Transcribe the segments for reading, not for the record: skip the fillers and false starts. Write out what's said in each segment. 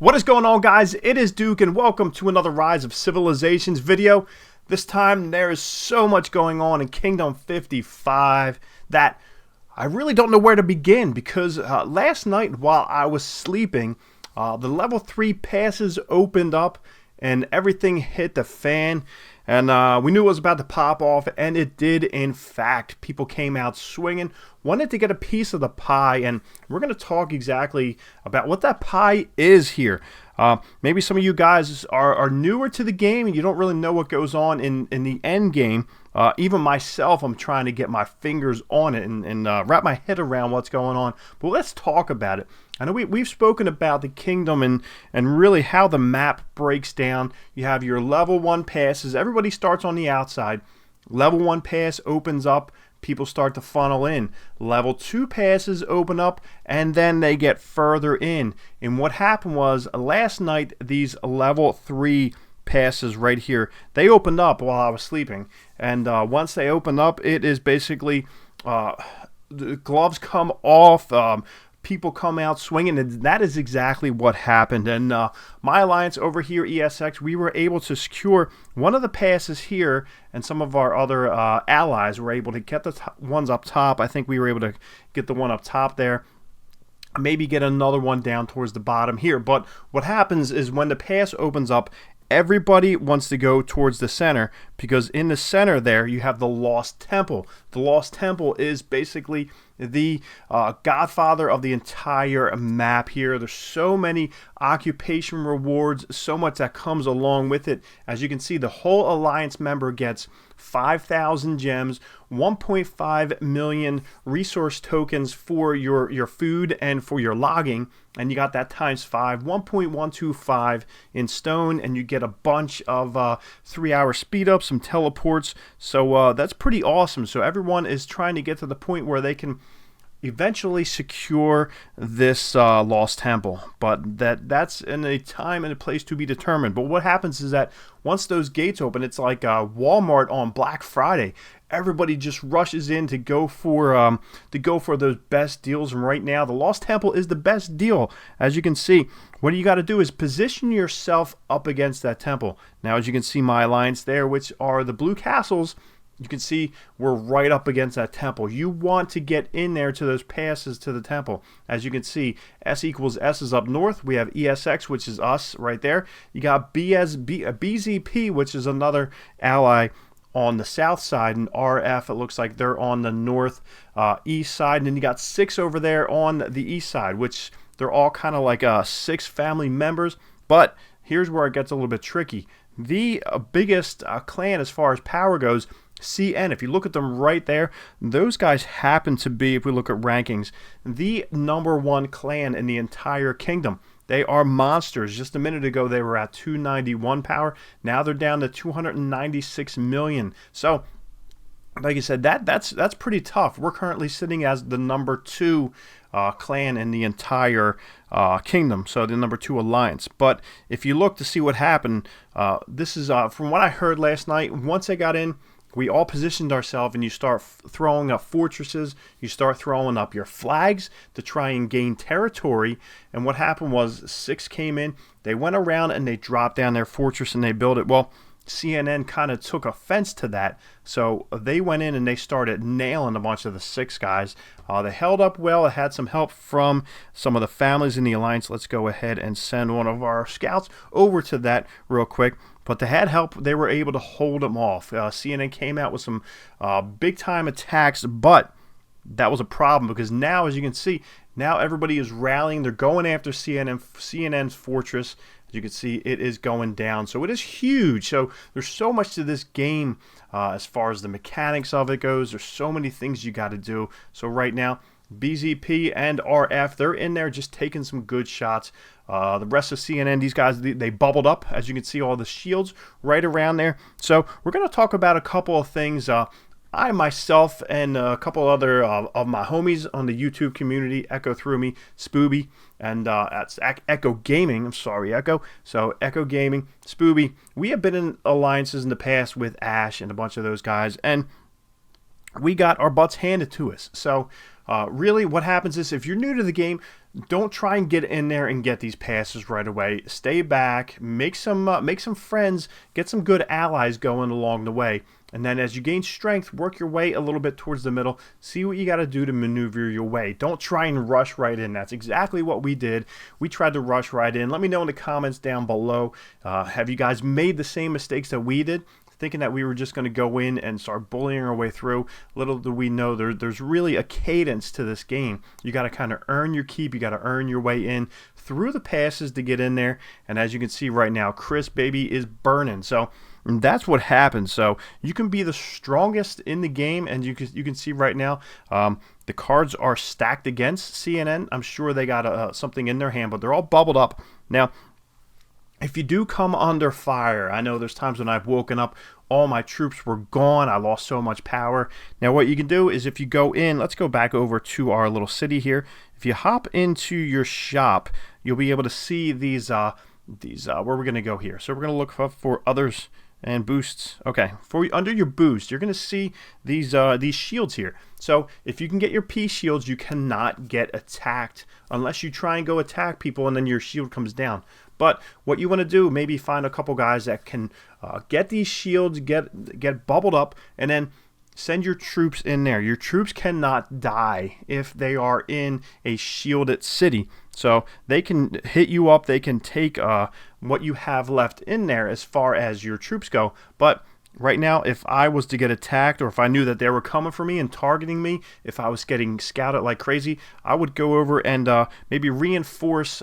What is going on, guys? It is Duke, and welcome to another Rise of Civilizations video. This time there is so much going on in Kingdom 55 that I really don't know where to begin, because last night while I was sleeping, the level 3 passes opened up and everything hit the fan, and we knew it was about to pop off, and it did. In fact, people came out swinging, wanted to get a piece of the pie, and we're going to talk exactly about what that pie is here. Maybe some of you guys are newer to the game and you don't really know what goes on in the end game. Even myself, I'm trying to get my fingers on it and wrap my head around what's going on. But let's talk about it. I know we've spoken about the kingdom and really how the map breaks down. You have your level 1 passes. Everybody starts on the outside. Level 1 pass opens up. People start to funnel in. Level 2 passes open up, and then they get further in. And what happened was, last night, these level 3 passes right here, they opened up while I was sleeping. And once they open up, it is basically the gloves come off, people come out swinging, and that is exactly what happened. And my alliance over here, ESX, we were able to secure one of the passes here, and some of our other allies were able to get the ones up top. I think we were able to get the one up top there, maybe get another one down towards the bottom here. But what happens is when the pass opens up, everybody wants to go towards the center, because in the center there you have the Lost Temple. The Lost Temple is basically the godfather of the entire map here. There's so many occupation rewards, so much that comes along with it. As you can see, the whole alliance member gets 5,000 gems, 1.5 million resource tokens for your food and for your logging, and you got that times 5, 1.125 in stone, and you get a bunch of 3-hour speed ups, some teleports. So that's pretty awesome. So everyone is trying to get to the point where they can eventually secure this Lost Temple, but that's in a time and a place to be determined. But what happens is that once those gates open, it's like Walmart on Black Friday. Everybody just rushes in to go for those best deals, and right now the Lost Temple is the best deal. As you can see, what you got to do is position yourself up against that temple. Now, as you can see, my alliance there, which are the blue castles, you can see we're right up against that temple. You want to get in there to those passes to the temple. As you can see, S equals S is up north. We have ESX, which is us right there. You got BZP, which is another ally on the south side, and RF, it looks like they're on the north east side. And then you got 6 over there on the east side, which they're all kind of like 6 family members. But here's where it gets a little bit tricky. The biggest clan as far as power goes, CN, if you look at them right there, those guys happen to be, if we look at rankings, the #1 clan in the entire kingdom. They are monsters. Just a minute ago they were at 291 power. Now they're down to 296 million. So like I said, that's pretty tough. We're currently sitting as the #2 clan in the entire kingdom, so the #2 alliance. But if you look to see what happened, this is from what I heard last night. Once they got in, we all positioned ourselves, and you start throwing up fortresses, you start throwing up your flags to try and gain territory. And what happened was 6 came in, they went around and they dropped down their fortress and they built it. Well, CNN kind of took offense to that, so they went in and they started nailing a bunch of the 6 guys. They held up well. It had some help from some of the families in the alliance. Let's go ahead and send one of our scouts over to that real quick. But they had help. They were able to hold them off. CNN came out with some big-time attacks, but that was a problem, because now, as you can see, now everybody is rallying. They're going after CNN's fortress. As you can see, it is going down. So it is huge. So there's so much to this game as far as the mechanics of it goes. There's so many things you got to do. So right now, BZP and RF, they're in there just taking some good shots. The rest of CNN, these guys, they bubbled up. As you can see, all the shields right around there. So we're going to talk about a couple of things. I myself and a couple other of my homies on the YouTube community, Echo through me, Spooby, and that's Echo Gaming. I'm sorry, Echo. So Echo Gaming, Spooby. We have been in alliances in the past with Ash and a bunch of those guys, and we got our butts handed to us. So Really, what happens is if you're new to the game, don't try and get in there and get these passes right away. Stay back, make some friends, get some good allies going along the way. And then as you gain strength, work your way a little bit towards the middle. See what you got to do to maneuver your way. Don't try and rush right in. That's exactly what we did. We tried to rush right in. Let me know in the comments down below. Have you guys made the same mistakes that we did? Thinking that we were just going to go in and start bullying our way through. Little do we know there's really a cadence to this game. You got to kind of earn your keep. You got to earn your way in through the passes to get in there. And as you can see right now, Chris baby is burning. So that's what happens. So you can be the strongest in the game, and you can see right now the cards are stacked against CNN. I'm sure they got something in their hand, but they're all bubbled up. Now, if you do come under fire, I know there's times when I've woken up, all my troops were gone. I lost so much power. Now what you can do is if you go in, let's go back over to our little city here. If you hop into your shop, you'll be able to see these where we're going to go here. So we're going to look for others and boosts. Okay, under your boost, you're going to see these shields here. So if you can get your P shields, you cannot get attacked unless you try and go attack people and then your shield comes down. But what you want to do, maybe find a couple guys that can get these shields, get bubbled up, and then send your troops in there. Your troops cannot die if they are in a shielded city. So they can hit you up. They can take what you have left in there as far as your troops go. But right now, if I was to get attacked, or if I knew that they were coming for me and targeting me, if I was getting scouted like crazy, I would go over and maybe reinforce...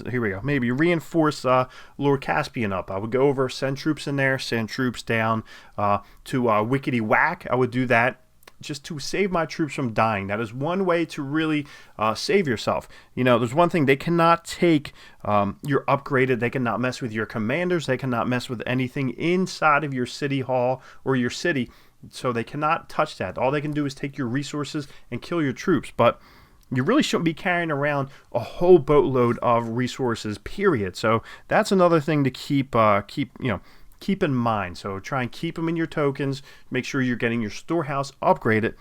here we go. Maybe reinforce Lord Caspian up. I would go over, send troops in there, send troops down to Wickety Whack. I would do that just to save my troops from dying. That is one way to really save yourself. You know, there's one thing, they cannot take your upgraded, they cannot mess with your commanders, they cannot mess with anything inside of your city hall or your city, so they cannot touch that. All they can do is take your resources and kill your troops, but you really shouldn't be carrying around a whole boatload of resources, period. So that's another thing to keep in mind. So try and keep them in your tokens. Make sure you're getting your storehouse upgraded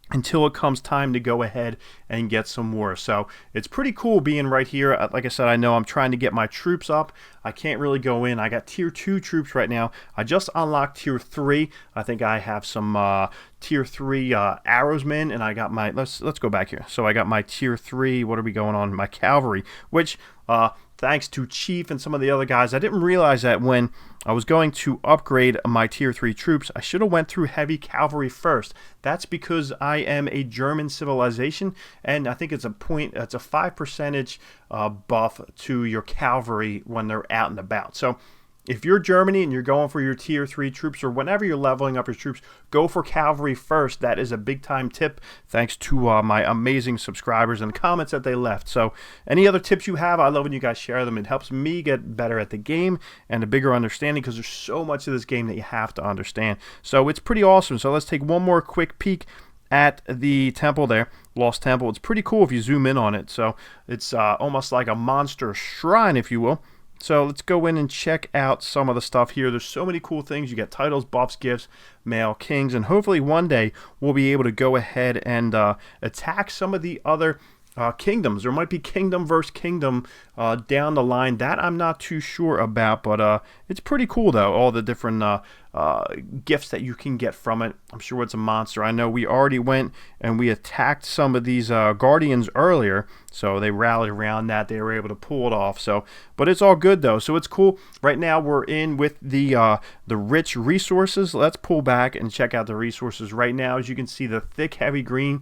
until it comes time to go ahead and get some more. So it's pretty cool being right here. Like I said, I know I'm trying to get my troops up. I can't really go in. I got tier 2 troops right now. I just unlocked tier 3. I think I have some tier 3 arrowsmen, and I got my, let's go back here. So I got my tier 3, what are we going on? My cavalry, which thanks to Chief and some of the other guys, I didn't realize that when I was going to upgrade my tier 3 troops, I should have went through heavy cavalry first. That's because I am a German civilization, and I think it's a 5% buff to your cavalry when they're out and about. So if you're Germany and you're going for your tier 3 troops, or whenever you're leveling up your troops, go for cavalry first. That is a big time tip, thanks to my amazing subscribers and the comments that they left. So any other tips you have, I love when you guys share them. It helps me get better at the game and a bigger understanding, because there's so much of this game that you have to understand. So it's pretty awesome. So let's take one more quick peek at the temple there, Lost Temple. It's pretty cool if you zoom in on it. So it's almost like a monster shrine, if you will. So let's go in and check out some of the stuff here. There's so many cool things. You get titles, buffs, gifts, male kings, and hopefully one day we'll be able to go ahead and attack some of the other kingdoms. There might be kingdom versus kingdom down the line. That I'm not too sure about, but it's pretty cool though, all the different gifts that you can get from it. I'm sure it's a monster. I know we already went and we attacked some of these guardians earlier, so they rallied around that. They were able to pull it off. So, but it's all good though, so it's cool. Right now we're in with the rich resources. Let's pull back and check out the resources right now. As you can see, the thick heavy green,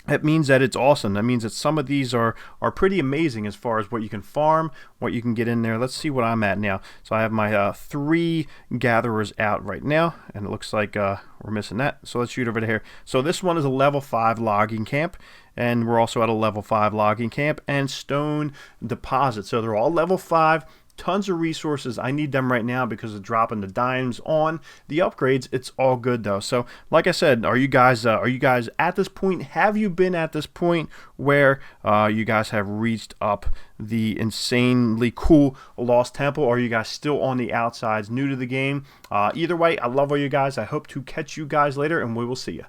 it means that it's awesome. That means that some of these are pretty amazing as far as what you can farm, what you can get in there. Let's see what I'm at now. So I have my 3 gatherers out right now, and it looks like we're missing that. So let's shoot over to here. So this one is a level 5 logging camp, and we're also at a level 5 logging camp and stone deposit. So they're all level 5. Tons of resources. I need them right now because of dropping the dimes on the upgrades. It's all good though. So like I said, are you guys at this point? Have you been at this point where you guys have reached up the insanely cool Lost Temple? Or are you guys still on the outsides, new to the game? Either way, I love all you guys. I hope to catch you guys later, and we will see you.